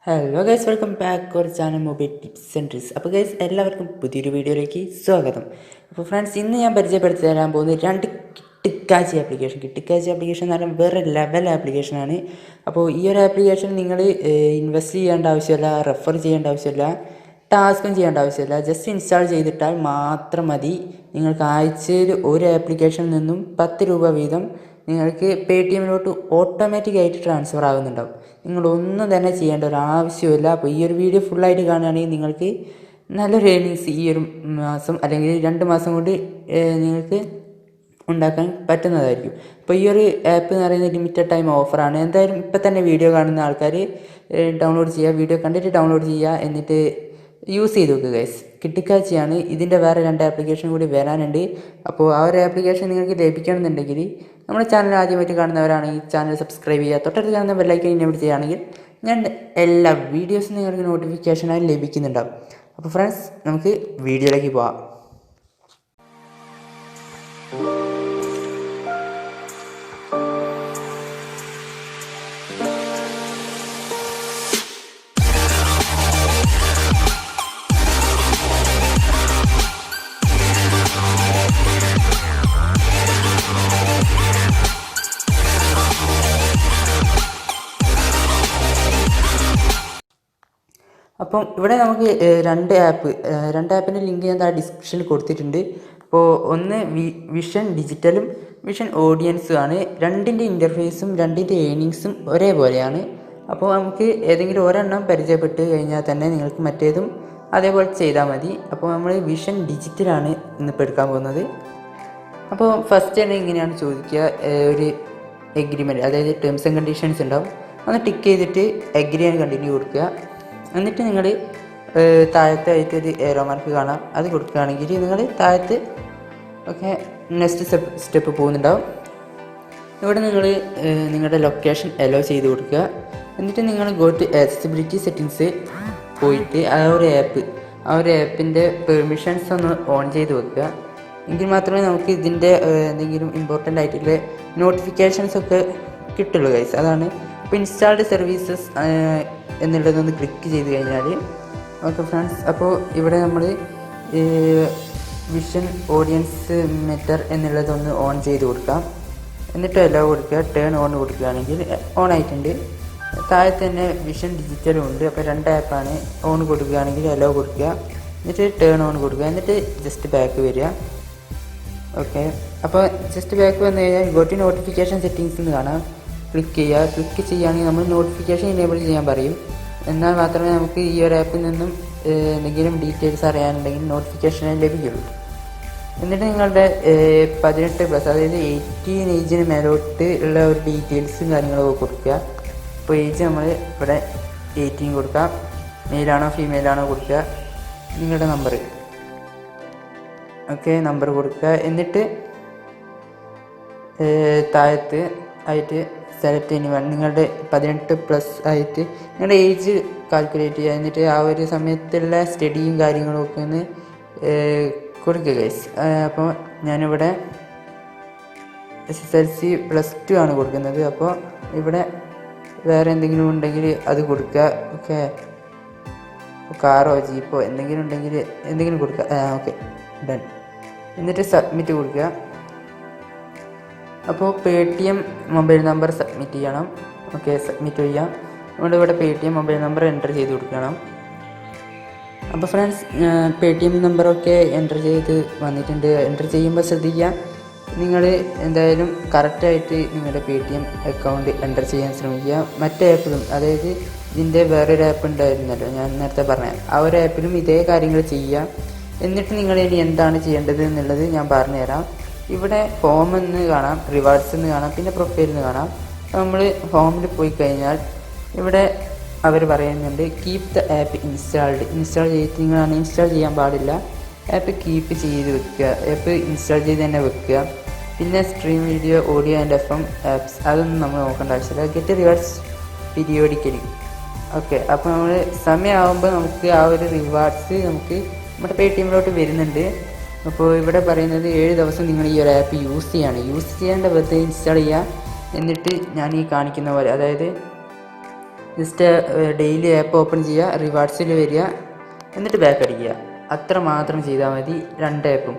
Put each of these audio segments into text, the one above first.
Hello guys, welcome back our channel mobile tips and tricks. അപ്പോൾ guys, എല്ലാവർക്കും പുതിയൊരു വീഡിയോയിലേക്ക് സ്വാഗതം. അപ്പോൾ ഫ്രണ്ട്സ്, ഇന്ന് ഞാൻ പരിചയപ്പെടുത്തി തരാൻ പോകുന്നത് രണ്ട് കിട്ടിക്കാച്ചി ആപ്ലിക്കേഷൻ എന്ന് പറഞ്ഞാൽ വേറെ ലെവൽ ആപ്ലിക്കേഷനാണ്. അപ്പോൾ ഈ ഒരു ആപ്ലിക്കേഷൻ നിങ്ങൾ ഇൻവെസ്റ്റ് ചെയ്യേണ്ട ആവശ്യമില്ല, റെഫർ ചെയ്യേണ്ട ആവശ്യമില്ല, ടാസ്കും ചെയ്യേണ്ട ആവശ്യമില്ല. ജസ്റ്റ് ഇൻസ്റ്റാൾ ചെയ്തിട്ടാൽ മാത്രം മതി. നിങ്ങൾക്ക് ആഴ്ചയിൽ ഒരു ആപ്ലിക്കേഷനിൽ നിന്നും 10 രൂപ വീതം നിങ്ങൾക്ക് പേടിഎമ്മിലോട്ട് ഓട്ടോമാറ്റിക്കായിട്ട് ട്രാൻസ്ഫർ ആകുന്നുണ്ടാവും. നിങ്ങളൊന്നും തന്നെ ചെയ്യേണ്ട ഒരു ആവശ്യമില്ല. അപ്പോൾ ഈ ഒരു വീഡിയോ ഫുള്ളായിട്ട് കാണുകയാണെങ്കിൽ നിങ്ങൾക്ക് നല്ലൊരു ഏർണിങ്സ് ഈ ഒരു മാസം അല്ലെങ്കിൽ 2 മാസം കൊണ്ട് നിങ്ങൾക്ക് ഉണ്ടാക്കാൻ പറ്റുന്നതായിരിക്കും. അപ്പോൾ ഈ ഒരു ആപ്പ് എന്ന് പറയുന്നത് ലിമിറ്റഡ് ടൈം ഓഫറാണ്. എന്തായാലും ഇപ്പം തന്നെ വീഡിയോ കാണുന്ന ആൾക്കാർ ഡൗൺലോഡ് ചെയ്യുക, വീഡിയോ കണ്ടിട്ട് ഡൗൺലോഡ് ചെയ്യുക, എന്നിട്ട് യൂസ് ചെയ്ത് നോക്കുക ഗൈസ്. കിട്ടിക്കാഴ്ചയാണ്. ഇതിൻ്റെ വേറെ 2 ആപ്ലിക്കേഷൻ കൂടി വരാനുണ്ട്. അപ്പോൾ ആ ഒരു ആപ്ലിക്കേഷൻ നിങ്ങൾക്ക് ലഭിക്കണമെന്നുണ്ടെങ്കിൽ നമ്മുടെ ചാനൽ ആദ്യമായിട്ട് കാണുന്നവരാണെങ്കിൽ ചാനൽ സബ്സ്ക്രൈബ് ചെയ്യുക, തൊട്ടടുത്ത് കാണുന്ന ബെല്ലൈക്കൻ എനേബിൾ ചെയ്യുകയാണെങ്കിൽ ഞാൻ എല്ലാ വീഡിയോസും നിങ്ങൾക്ക് നോട്ടിഫിക്കേഷനായി ലഭിക്കുന്നുണ്ടാവും. അപ്പോൾ ഫ്രണ്ട്സ്, നമുക്ക് വീഡിയോയിലേക്ക് പോവാം. അപ്പം ഇവിടെ നമുക്ക് രണ്ട് ആപ്പിൻ്റെ ലിങ്ക് ഞാൻ ഡിസ്ക്രിപ്ഷനിൽ കൊടുത്തിട്ടുണ്ട്. അപ്പോൾ ഒന്ന് വിഷൻ ഡിജിറ്റലും വിഷൻ ഓഡിയൻസും ആണ്. രണ്ടിൻ്റെ ഇൻ്റർഫേസും രണ്ടിൻ്റെ ഏർണിങ്സും ഒരേപോലെയാണ്. അപ്പോൾ നമുക്ക് ഏതെങ്കിലും ഒരെണ്ണം പരിചയപ്പെട്ട് കഴിഞ്ഞാൽ തന്നെ നിങ്ങൾക്ക് മറ്റേതും അതേപോലെ ചെയ്താൽ മതി. അപ്പോൾ നമ്മൾ വിഷൻ ഡിജിറ്റലാണ് ഇന്നിപ്പോൾ എടുക്കാൻ പോകുന്നത്. അപ്പോൾ ഫസ്റ്റ് തന്നെ ഇങ്ങനെയാണ് ചോദിക്കുക, ഒരു എഗ്രിമെൻറ്റ്, അതായത് ടേംസ് ആൻഡ് കണ്ടീഷൻസ് ഉണ്ടാവും. ഒന്ന് ടിക്ക് ചെയ്തിട്ട് എഗ്രി ആൻഡ് കണ്ടിന്യൂ കൊടുക്കുക. എന്നിട്ട് നിങ്ങൾ താഴത്തായിട്ട് ഒരു ഏറോ മാർക്ക് കാണാം, അത് കൊടുക്കുകയാണെങ്കിൽ നിങ്ങൾ താഴത്ത് ഓക്കെ നെക്സ്റ്റ് സ്റ്റെപ്പ് പോകുന്നുണ്ടാവും. ഇവിടെ നിങ്ങൾ നിങ്ങളുടെ ലൊക്കേഷൻ അലോ ചെയ്ത് കൊടുക്കുക. എന്നിട്ട് നിങ്ങൾ ഗോ ടു ആക്സസിബിലിറ്റി സെറ്റിങ്സ് പോയിട്ട് ആ ഒരു ആപ്പിൻ്റെ പെർമിഷൻസ് ഒന്ന് ഓൺ ചെയ്ത് വെക്കുക. എങ്കിൽ മാത്രമേ നമുക്ക് ഇതിൻ്റെ എന്തെങ്കിലും ഇമ്പോർട്ടൻ്റ് ആയിട്ടുള്ള നോട്ടിഫിക്കേഷൻസൊക്കെ കിട്ടുള്ളൂ ഗൈസ്. അതാണ് ഇപ്പോൾ ഇൻസ്റ്റാൾഡ് സർവീസസ് എന്നുള്ളതൊന്ന് ക്ലിക്ക് ചെയ്ത് കഴിഞ്ഞാൽ ഓക്കെ ഫ്രണ്ട്സ്. അപ്പോൾ ഇവിടെ നമ്മൾ വിഷൻ ഓഡിയൻസ് മെറ്റർ എന്നുള്ളതൊന്ന് ഓൺ ചെയ്ത് കൊടുക്കാം. എന്നിട്ട് അലോ കൊടുക്കുക. ടേൺ ഓൺ കൊടുക്കുകയാണെങ്കിൽ ഓൺ ആയിട്ടുണ്ട്. താഴെ തന്നെ വിഷൻ ഡിജിറ്റലും ഉണ്ട്. അപ്പോൾ 2 ആപ്പാണ്. ഓൺ കൊടുക്കുകയാണെങ്കിൽ അലോ കൊടുക്കുക, എന്നിട്ട് ടേൺ ഓൺ കൊടുക്കുക, എന്നിട്ട് ജസ്റ്റ് ബാക്ക് വരിക. ഓക്കെ, അപ്പോൾ ജസ്റ്റ് ബാക്ക് വന്നു കഴിഞ്ഞാൽ ഗോ ടു നോട്ടിഫിക്കേഷൻ സെറ്റിങ്സ് എന്ന് കാണാം. ക്ലിക്ക് ചെയ്യുകയാണെങ്കിൽ നമ്മൾ നോട്ടിഫിക്കേഷൻ എനേബിൾ ചെയ്യാൻ പറയും. എന്നാൽ മാത്രമേ നമുക്ക് ഈ ഒരു ആപ്പിൽ നിന്നും എന്തെങ്കിലും ഡീറ്റെയിൽസ് അറിയാനുണ്ടെങ്കിൽ നോട്ടിഫിക്കേഷൻ ലഭിക്കുള്ളൂ. എന്നിട്ട് നിങ്ങളുടെ 18+, അതായത് 18 ഏജിന് മേലോട്ട് ഉള്ള ഒരു ഡീറ്റെയിൽസും കാര്യങ്ങളൊക്കെ കൊടുക്കുക. അപ്പോൾ ഏജ് നമ്മൾ ഇവിടെ 18 കൊടുക്കാം. മെയിലാണോ ഫീമെയിലാണോ കൊടുക്കുക. നിങ്ങളുടെ നമ്പർ ഓക്കെ, നമ്പർ കൊടുക്കുക. എന്നിട്ട് താഴത്ത് ആയിട്ട് സെലക്ട് എനിവൺ, നിങ്ങളുടെ 18+ ആയിട്ട് നിങ്ങളുടെ ഏജ് കാൽക്കുലേറ്റ് ചെയ്യുക. എന്നിട്ട് ആ ഒരു സമയത്തുള്ള സ്റ്റഡിയും കാര്യങ്ങളൊക്കെ ഒന്ന് കൊടുക്കുക ഗൈസ്. അപ്പോൾ ഞാനിവിടെ SSLC +2 ആണ് കൊടുക്കുന്നത്. അപ്പോൾ ഇവിടെ വേറെ എന്തെങ്കിലും ഉണ്ടെങ്കിൽ അത് കൊടുക്കുക. ഓക്കെ, കാറോ ജീപ്പോ എന്തെങ്കിലും ഉണ്ടെങ്കിൽ എന്തെങ്കിലും കൊടുക്കുക. Okay, done. എന്നിട്ട് സബ്മിറ്റ് കൊടുക്കുക. അപ്പോൾ പേടിഎം മൊബൈൽ നമ്പർ സബ്മിറ്റ് ചെയ്യണം. ഓക്കെ, സബ്മിറ്റ് ചെയ്യാം. അതുകൊണ്ട് ഇവിടെ പേടിഎം മൊബൈൽ നമ്പർ എൻ്റർ ചെയ്ത് കൊടുക്കണം. അപ്പോൾ ഫ്രണ്ട്സ്, പേടിഎം നമ്പറൊക്കെ എൻ്റർ ചെയ്ത് വന്നിട്ടുണ്ട്. എൻ്റർ ചെയ്യുമ്പോൾ ശ്രദ്ധിക്കുക, നിങ്ങൾ എന്തായാലും കറക്റ്റായിട്ട് നിങ്ങളുടെ പേടിഎം അക്കൗണ്ട് എൻ്റർ ചെയ്യാൻ ശ്രമിക്കുക. മറ്റേ ആപ്പിലും, അതായത് ഇതിൻ്റെ വേറൊരു ആപ്പ് ഉണ്ടായിരുന്നല്ലോ ഞാൻ നേരത്തെ പറഞ്ഞ, ആ ഒരു ആപ്പിലും ഇതേ കാര്യങ്ങൾ ചെയ്യുക. എന്നിട്ട് നിങ്ങൾ ഇനി എന്താണ് ചെയ്യേണ്ടത് എന്നുള്ളത് ഞാൻ പറഞ്ഞുതരാം. ഇവിടെ ഹോം എന്ന് കാണാം, റിവാർഡ്സ് എന്ന് കാണാം, പിന്നെ പ്രൊഫൈൽ എന്ന് കാണാം. നമ്മൾ ഹോമിൽ പോയി കഴിഞ്ഞാൽ ഇവിടെ അവർ പറയുന്നുണ്ട് കീപ് ദ ആപ്പ് ഇൻസ്റ്റാൾ ചെയ്തിട്ട് നിങ്ങൾ അൺഇൻസ്റ്റാൾ ചെയ്യാൻ പാടില്ല. ആപ്പ് കീപ്പ് ചെയ്ത് വെക്കുക, ആപ്പ് ഇൻസ്റ്റാൾ ചെയ്ത് തന്നെ വെക്കുക. പിന്നെ stream video, audio and FM apps, അതൊന്നും നമ്മൾ നോക്കേണ്ട ആവശ്യമില്ല. Get rewards periodically. ഓക്കെ, അപ്പോൾ നമ്മൾ സമയമാകുമ്പോൾ നമുക്ക് ആ ഒരു റിവാർഡ്സ് നമുക്ക് നമ്മുടെ പേടിഎമ്മിലോട്ട് വരുന്നുണ്ട്. അപ്പോൾ ഇവിടെ പറയുന്നത് 7 ദിവസം നിങ്ങൾ ഈ ഒരു ആപ്പ് യൂസ് ചെയ്യേണ്ട വെറുതെ ഇൻസ്റ്റാൾ ചെയ്യുക. എന്നിട്ട് ഞാൻ ഈ കാണിക്കുന്ന പോലെ, അതായത് ജസ്റ്റ് ഡെയിലി ആപ്പ് ഓപ്പൺ ചെയ്യുക, റിവാർഡ്സിൽ വരിക, എന്നിട്ട് ബാക്ക് അടിക്കുക. അത്ര മാത്രം ചെയ്താൽ മതി 2 ആപ്പും.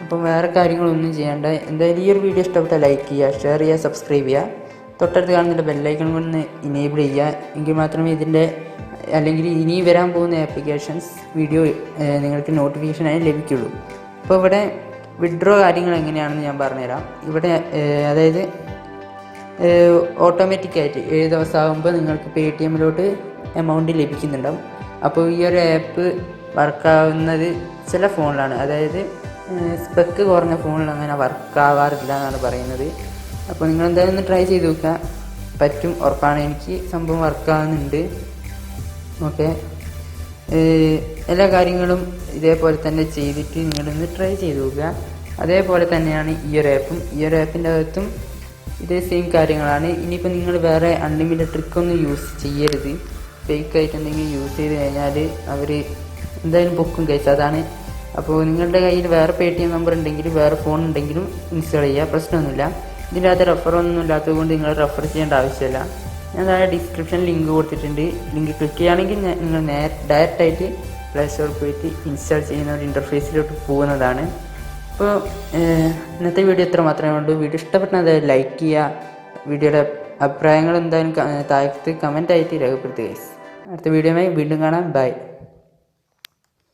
അപ്പം വേറെ കാര്യങ്ങളൊന്നും ചെയ്യേണ്ട. എന്തായാലും ഈ ഒരു വീഡിയോ ഇഷ്ടപ്പെട്ടാൽ ലൈക്ക് ചെയ്യുക, ഷെയർ ചെയ്യുക, സബ്സ്ക്രൈബ് ചെയ്യുക. തൊട്ടടുത്ത് കാണുന്ന ബെല്ലൈക്കൺ ഒന്ന് ഇനേബിൾ ചെയ്യുക. എങ്കിൽ മാത്രമേ ഇതിൻ്റെ അല്ലെങ്കിൽ ഇനി വരാൻ പോകുന്ന ആപ്ലിക്കേഷൻസ് വീഡിയോ നിങ്ങൾക്ക് നോട്ടിഫിക്കേഷനായി ലഭിക്കുള്ളൂ. അപ്പോൾ ഇവിടെ വിഡ്രോ കാര്യങ്ങൾ എങ്ങനെയാണെന്ന് ഞാൻ പറഞ്ഞുതരാം. ഇവിടെ അതായത് ഓട്ടോമാറ്റിക്കായിട്ട് 7 ദിവസം ആകുമ്പോൾ നിങ്ങൾക്ക് പേടിഎമ്മിലോട്ട് എമൗണ്ട് ലഭിക്കുന്നുണ്ടാവും. അപ്പോൾ ഈ ഒരു ആപ്പ് വർക്കാവുന്നത് ചില ഫോണിലാണ്, അതായത് സ്പെക്ക് കുറഞ്ഞ ഫോണിൽ അങ്ങനെ വർക്കാവാറില്ല എന്നാണ് പറയുന്നത്. അപ്പോൾ നിങ്ങൾ എന്തായാലും ഒന്ന് ട്രൈ ചെയ്ത് നോക്കുക, പറ്റും, ഉറപ്പാണ്. എനിക്ക് സംഭവം വർക്കാവുന്നുണ്ട്. ഓക്കെ, എല്ലാ കാര്യങ്ങളും ഇതേപോലെ തന്നെ ചെയ്തിട്ട് നിങ്ങളൊന്ന് ട്രൈ ചെയ്ത് നോക്കുക. അതേപോലെ തന്നെയാണ് ഈ ഒരു ആപ്പും. ഈ ഒരു ആപ്പിൻ്റെ അകത്തും ഇതേ സെയിം കാര്യങ്ങളാണ്. ഇനിയിപ്പോൾ നിങ്ങൾ വേറെ അൺലിമിറ്റഡ് ട്രിക്കൊന്നും യൂസ് ചെയ്യരുത്. ഫേക്കായിട്ട് എന്തെങ്കിലും യൂസ് ചെയ്ത് കഴിഞ്ഞാൽ അവർ എന്തായാലും പൊക്കും കഴിച്ച്, അതാണ്. അപ്പോൾ നിങ്ങളുടെ കയ്യിൽ വേറെ പേടിഎം നമ്പർ ഉണ്ടെങ്കിലും വേറെ ഫോൺ ഉണ്ടെങ്കിലും ഇൻസ്റ്റാൾ ചെയ്യുക, പ്രശ്നമൊന്നുമില്ല. ഇതിൻ്റെ അകത്ത് റെഫറൊന്നും ഇല്ലാത്തത് കൊണ്ട് നിങ്ങൾ റെഫർ ചെയ്യേണ്ട ആവശ്യമില്ല. ഞാൻ താഴെ ഡിസ്ക്രിപ്ഷനിൽ ലിങ്ക് കൊടുത്തിട്ടുണ്ട്. ലിങ്ക് ക്ലിക്ക് ചെയ്യുകയാണെങ്കിൽ നിങ്ങൾ ഡയറക്റ്റായിട്ട് പ്ലേ സ്റ്റോറിൽ പോയിട്ട് ഇൻസ്റ്റാൾ ചെയ്യുന്ന ഒരു ഇൻ്റർഫേസിലോട്ട് പോകുന്നതാണ്. അപ്പോൾ ഇന്നത്തെ വീഡിയോ ഇത്ര മാത്രമേ ഉള്ളൂ. വീഡിയോ ഇഷ്ടപ്പെട്ടാൽ എന്തായാലും ലൈക്ക് ചെയ്യുക. വീഡിയോയുടെ അഭിപ്രായങ്ങൾ എന്തായാലും താഴത്ത് കമൻറ്റായിട്ട് രേഖപ്പെടുത്തുക. അടുത്ത വീഡിയോയുമായി വീണ്ടും കാണാം. ബൈ.